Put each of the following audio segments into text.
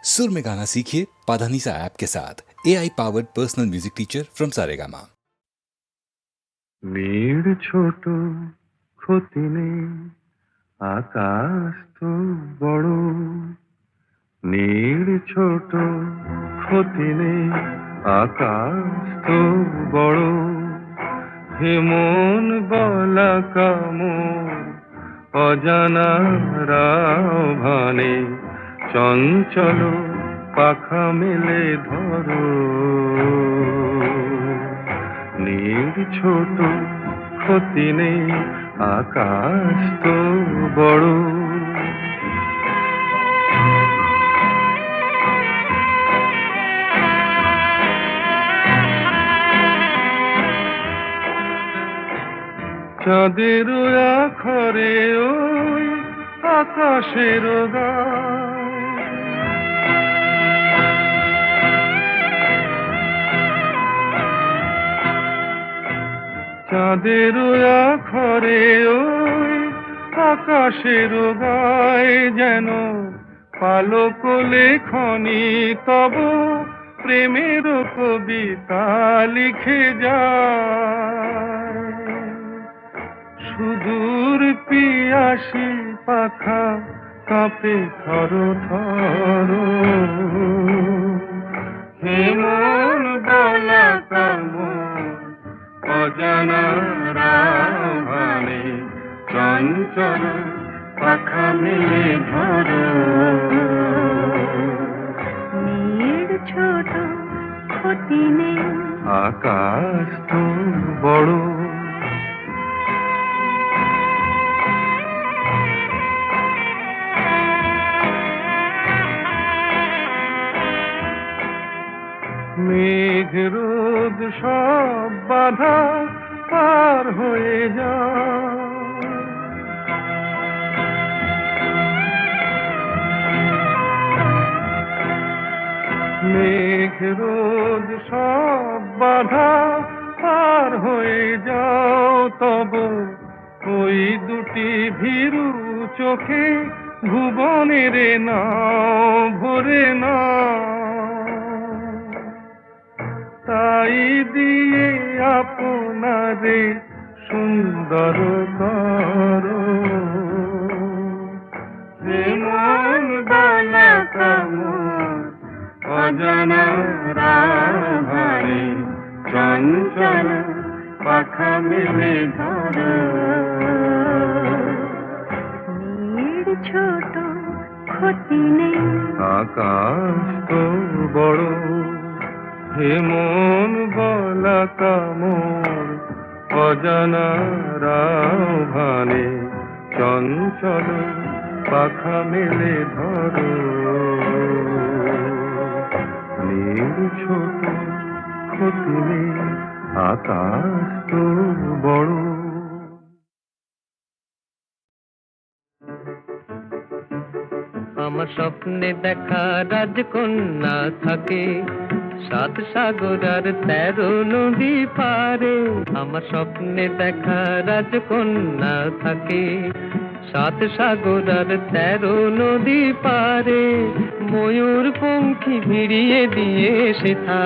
सुर में गाना सीखिए पाधानीसा ऐप के साथ AI powered personal music teacher from Saregama. নীড় ছোট ক্ষতি নেই, আকাশ তো বড়। নীড় ছোট ক্ষতি নেই, আকাশ তো বড়। হেমন গলা কামড় অজানা রাভানে, চঞ্চল পাখা মেলে ধরো। নীড় ছোট ক্ষতি নেই, আকাশ তো বড়। চাঁদের আখরে ওই আকাশের গায়, চাঁদের আখরে ওই আকাশের গায়, যেন পালক লেখনি তব প্রেমের কবিতা লিখে যায়। সুদূর পিয়াসী পাখা কাঁপে থর থর, হেমন গলা কামড় অজানা রাভানে, চঞ্চল পাখা মেলে ধরো। নীড় ছোট ক্ষতি নেই, আকাশ তো বড়। মেঘ রোদ সব বাধা পার হয়ে যায়, মেঘ রোদ সব বাধা পার হয়ে যাও। তব ওই দুটি ভীরু চোখে ভুবনের নাও ভরে না, তাই দিয়ে আপনারে সুন্দর করো। হেমন গলা কামড় অজানা রাভানে, চঞ্চল পাখা মেলে ধরো। নীড় ছোট ক্ষতি নেই, আকাশ তো বড়। হেমন গলা কামড় অজানা রাভানে, চঞ্চল পাখা মেলে ধরো। নীড় ছোট ক্ষতি নেই, আকাশ তো বড়। আমার স্বপ্নে দেখা রাজকন্যা থাকে সাত সাগর আর 13 নদী পারে। আমার স্বপ্নে দেখা রাজকন্যা থাকে সাত সাগর আর 13 নদী পারে। ময়ূর পঙ্খী ভিড়িয়ে দিয়ে সেথা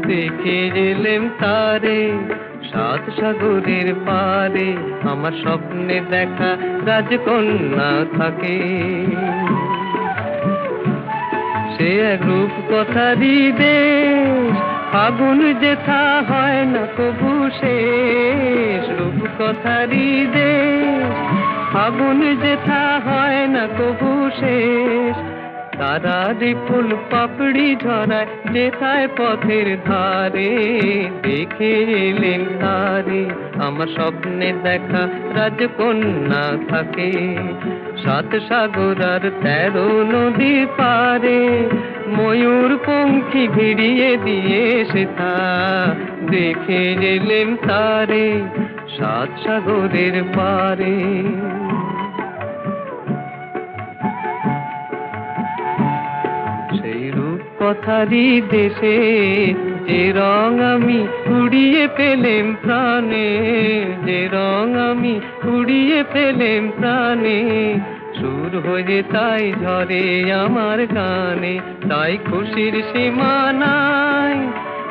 দেখে এলেম তারে সাত সাগরের পারে। আমার স্বপ্নে দেখা রাজকন্যা থাকে, সে এক রূপ কথারই দেশ, ফাগুন যেথা হয় না কবু শেষ। রূপ কথারই দেশ, ফাগুন যেথা হয় না কবু শেষ। তারারি ফুল পাপড়ি ঝরায় যেথায় পথের ধারে, দেখে এলেন তারে। আমার স্বপ্নে দেখা রাজকন্যা থাকে সাত সাগর আর 13 নদী পারে। ময়ূর পঙ্খী ভিড়িয়ে দিয়ে সেথা দেখে এলেন তারে সাত সাগরের পারে। সেই রূপ কথারই দেশে যে রং আমি উড়িয়ে পেলেম প্রাণে, যে রং আমি উড়িয়ে পেলেম প্রাণে। সুর হয়ে তাই ঝরে আমার গানে, তাই খুশির সীমা নাই,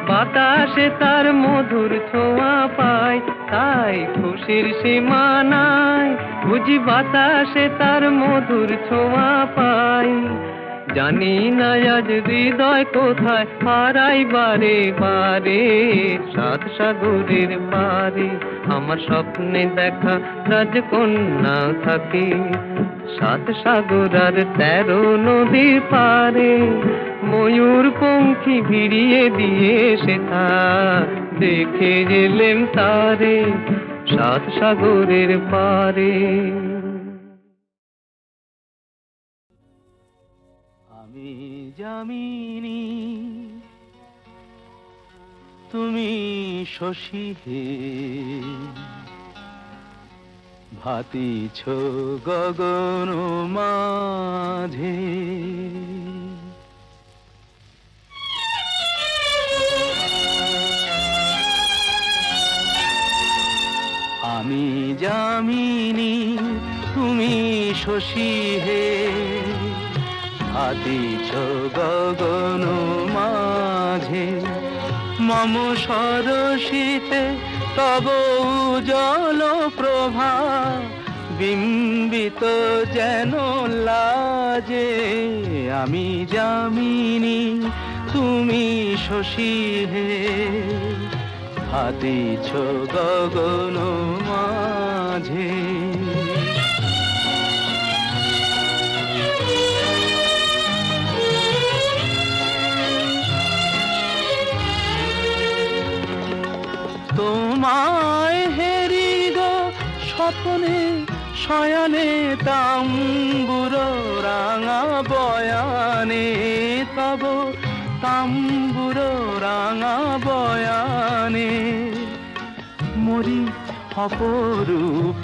বাতাসে তার মধুর ছোঁয়া পাই, তাই খুশির সীমা নাই, বুঝি বাতাসে তার মধুর ছোঁয়া পাই। জানি না আজ হৃদয় কোথায় হারাই বারে বারে, সাত সাগরের পারে আমার স্বপ্নে দেখা রাজকন্যা থাকে, সাত সাগর আর 13 নদীর পারে, ময়ূর পঙ্খী ভিড়িয়ে দিয়ে সেথা দেখে গেলেন তারে, সাত সাগরের পারে। আমি যামিনী তুমি শশী হে, ভাতিছ গগন মাঝে। আমি যামিনী তুমি শশী হে, ভাতিছ গগন মাঝে। মম সরসিতে তব উজ্জ্বল প্রভা, বিম্বিত যেন লাজে। আমি যামিনী তুমি শশী হে, ভাতিছ গগন মাঝে। তোমায় হেরি গো স্বপ্নে শয়নে, তাম্বুর রাঙা বয়ানে, তব তাম্বুর রাঙা বয়ানে। মরি অপরূপ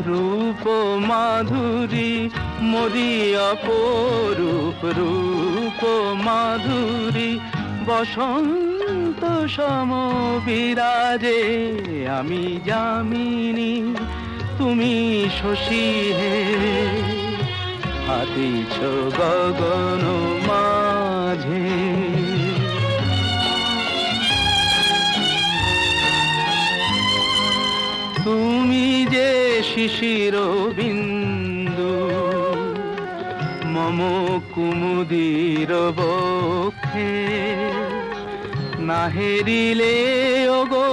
রূপ মাধুরী, মরি অপরূপ রূপ মাধুরী, বসন্ত সম বিরাজে। আমি যামিনী তুমি শশী হে, ভাতিছ গগন মাঝে। তুমি যে শিশির বিন্দু মম কুমুদির বক্ষে, না হেরিলে ওগো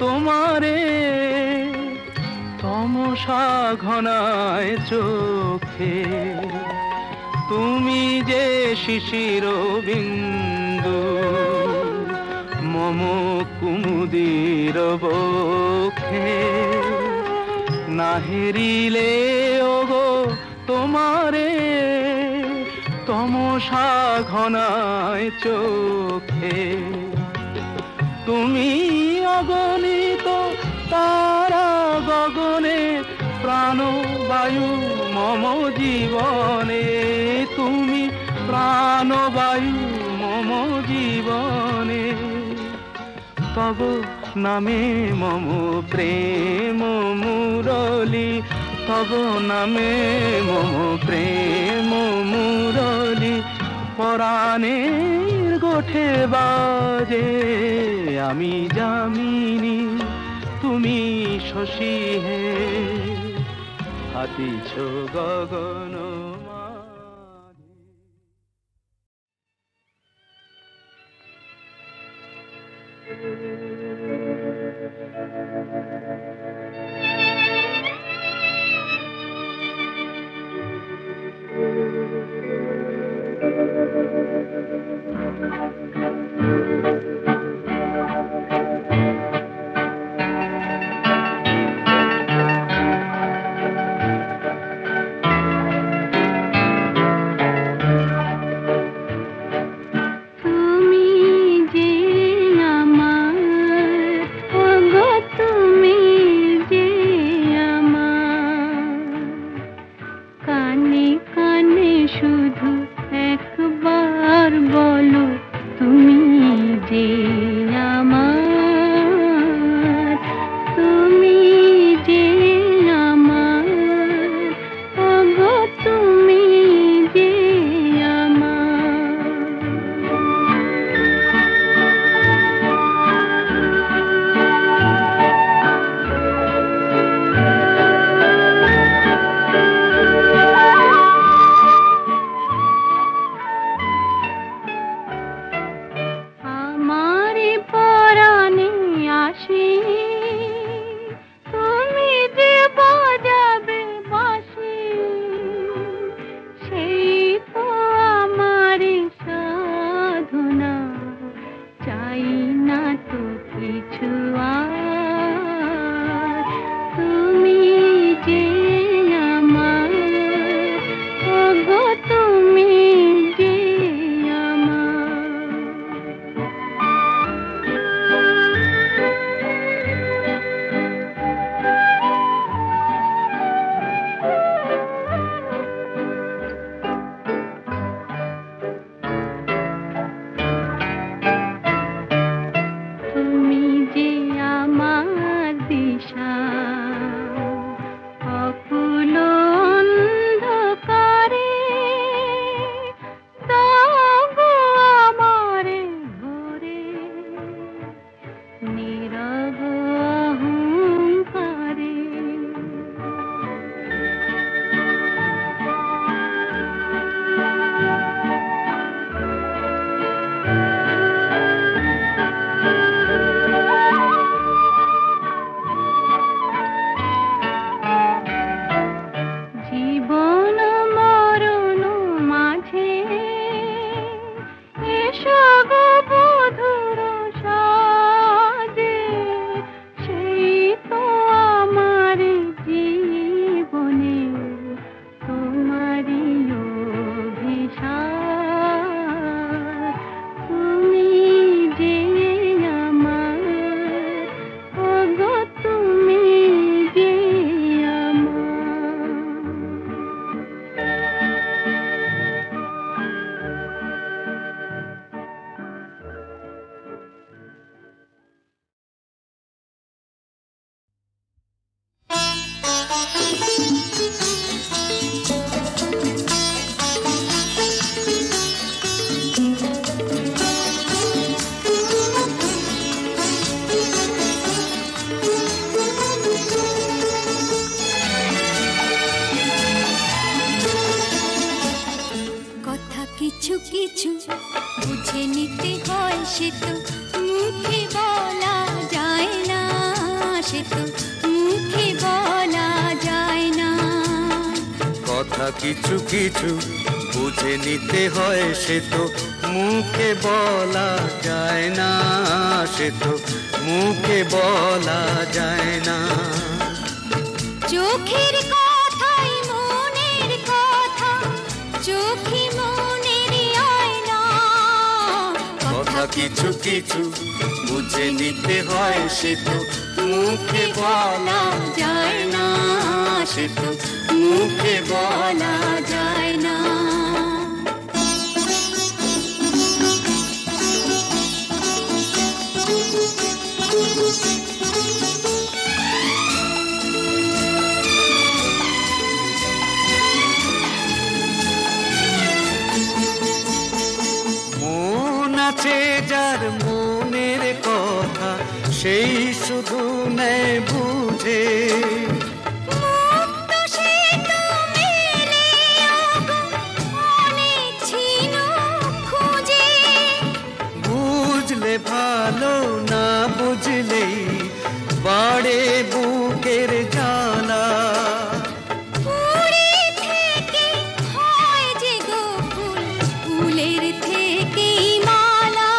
তোমারে তমসা ঘনায় চোখে। তুমি যে শিশির বিন্দু মম কুমুদির বক্ষে, না হেরিলে ওগো তোমারে তমসা ঘনায় চোখে। তুমি অগণিত তারা গগনে, প্রাণবায়ু মম জীবনে। তুমি প্রাণবায়ু মম জীবনে, তব নামে মম প্রেম মুরলী, তব নামে মম প্রেম মুরলী, পরাণের গোঠে বাজে। আমি যামিনী তুমি শশী হে, ভাতিছ গগন মাঝে। তুমি কিছু বুঝে নিতে হয়, সে তো মুখে বলা যায় না, সে তো মুখে বলা যায় না। কথা কিছু কিছু বুঝে নিতে হয়, সে তো মুখে বলা যায় না, সে তো মুখে বলা যায় না। চোখের কথাই মনের কথা, চোখে মনের আয়না। কথা কিছু কিছু বুঝে নিতে হয়, সে তো মুখে বলা যায় না, সে তো মুখে বলা যায় না। মন আছে যার মনের কথা, সেই শুধু নেয় বুঝে। মুক্ত সে তো মেলে অনেক ছিল খুঁজে। বুঝলে ভালো, না বুঝলেই বাড়ে বুকের জ্বালা। ফুলে থেকে হয় যে গো ফুল, ফুলের থেকেই মালা।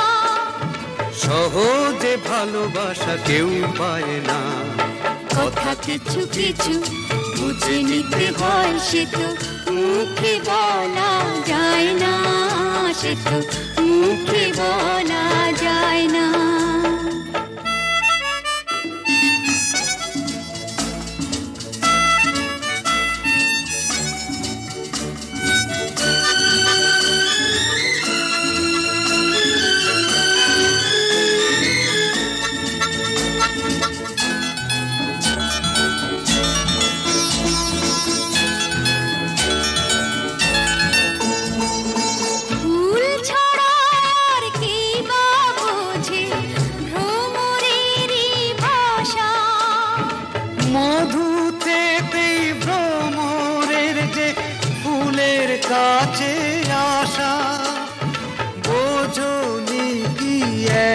সহজে ভালোবাসা কেউ পায় না। কথা কিছু কিছু বুঝে নিতে হয়, সে তো মুখে বলা যায় না, সে তো মুখে বলা যায় না। ফুল ছড়ার কি বা বোঝে ভ্রমরেরই ভাষা। মধু থেকেই ভ্রমরের যে ফুলের কাছে আসা। বোঝনি কি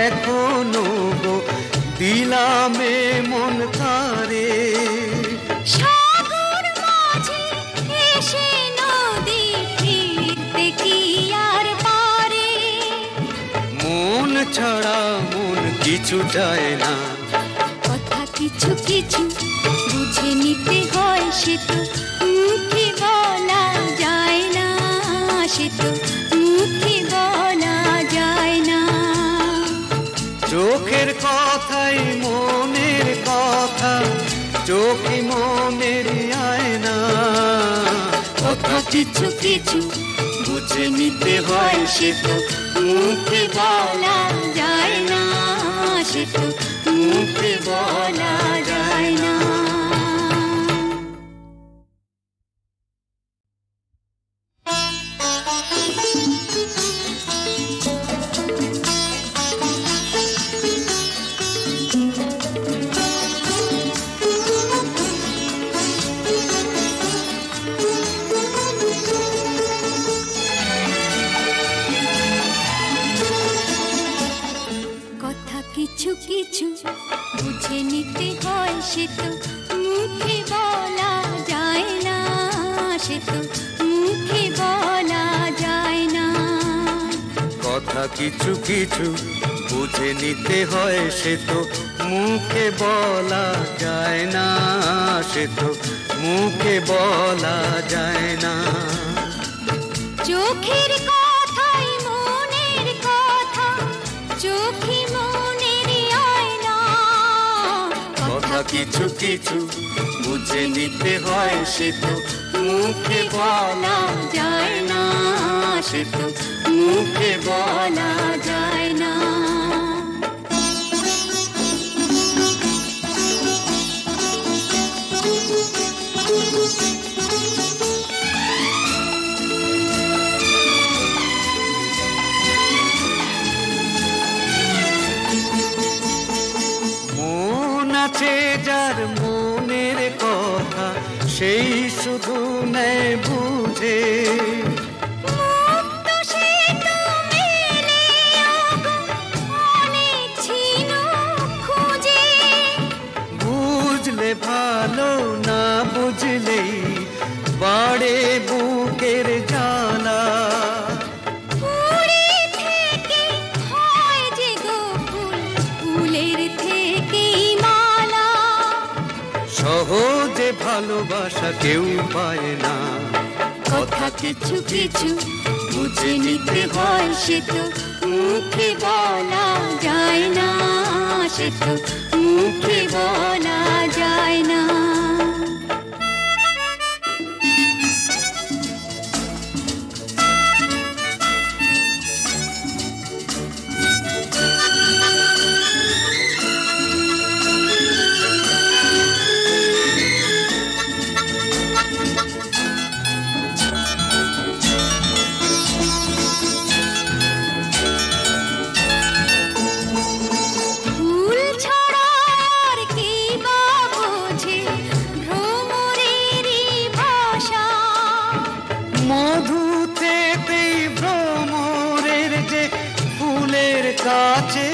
এখনো গো দিলামে মন কারে। সাগর মাঝে এসে নদী ফিরতে কি আর পারে। মন ছাড়া মন কিছু চায় না। কথা কিছু কিছু বুঝে নিতে হয়, সে তো মুখে বলা যায় না, সে তো মুখে বলা যায় না। চোখের কথাই মনের কথা, চোখে মনের আয়না। কথা কিছু কিছু বুঝে নিতে হয়, সে তো মুখে বলা যায় না, সে তো মুখে বলা যায় না। কথা কিছু কিছু বুঝে নিতে হয়, সে তো মুখে বলা যায় না, সে তো মুখে বলা যায় না। কথা কিছু কিছু বুঝে নিতে হয়, সে তো মুখে বলা যায় না, সে তো মুখে বলা যায় না। চোখের কথাই মনের কথা, চোখে মনের আয়না। কথা কিছু কিছু বুঝে নিতে হয়, সে তো মুখে বলা যায় না, সে তো মুখে বলা যায় না। মন আছে যার মনের কথা, সেই শুধু নেয় বুঝে। মুক্ত সে তো ভালোবাসা কেউ পায় না। কথা কিছু কিছু বুঝে নিতে হয়, সে তো মুখে বলা যায় না, সে তো মুখে বলা যায় না। ফুল ছড়ার কি বা বোঝে ভ্রমরেরই ভাষা, মধুতে ভ্রমরের যে ফুলের কাছে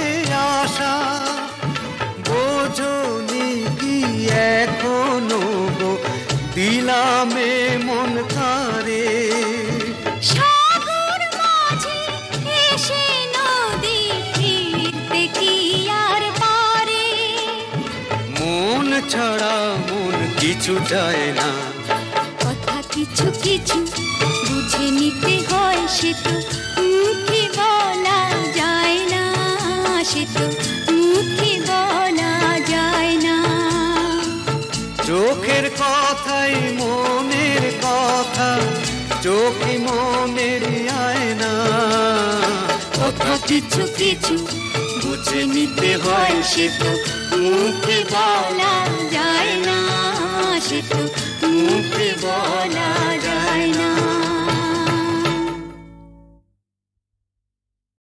আসা, বোঝনি কি এখনো গো দিলামে মন কারে। সাগর মাঝে এসে নদী ফিরতে কি আর পারে, মন ছাড়া মন কিছু চায় না। কথা কিছু কিছু বুঝে নিতে হয়, সে তো মুখে বলা যায় না, সে তো মুখে বলা যায় না। চোখের কথাই মনের কথা, চোখে মনের আয়না। কথা কিছু কিছু বুঝে নিতে হয়, সে তো মুখে বলা যায় না, সে তো মুখে বলা যায় না।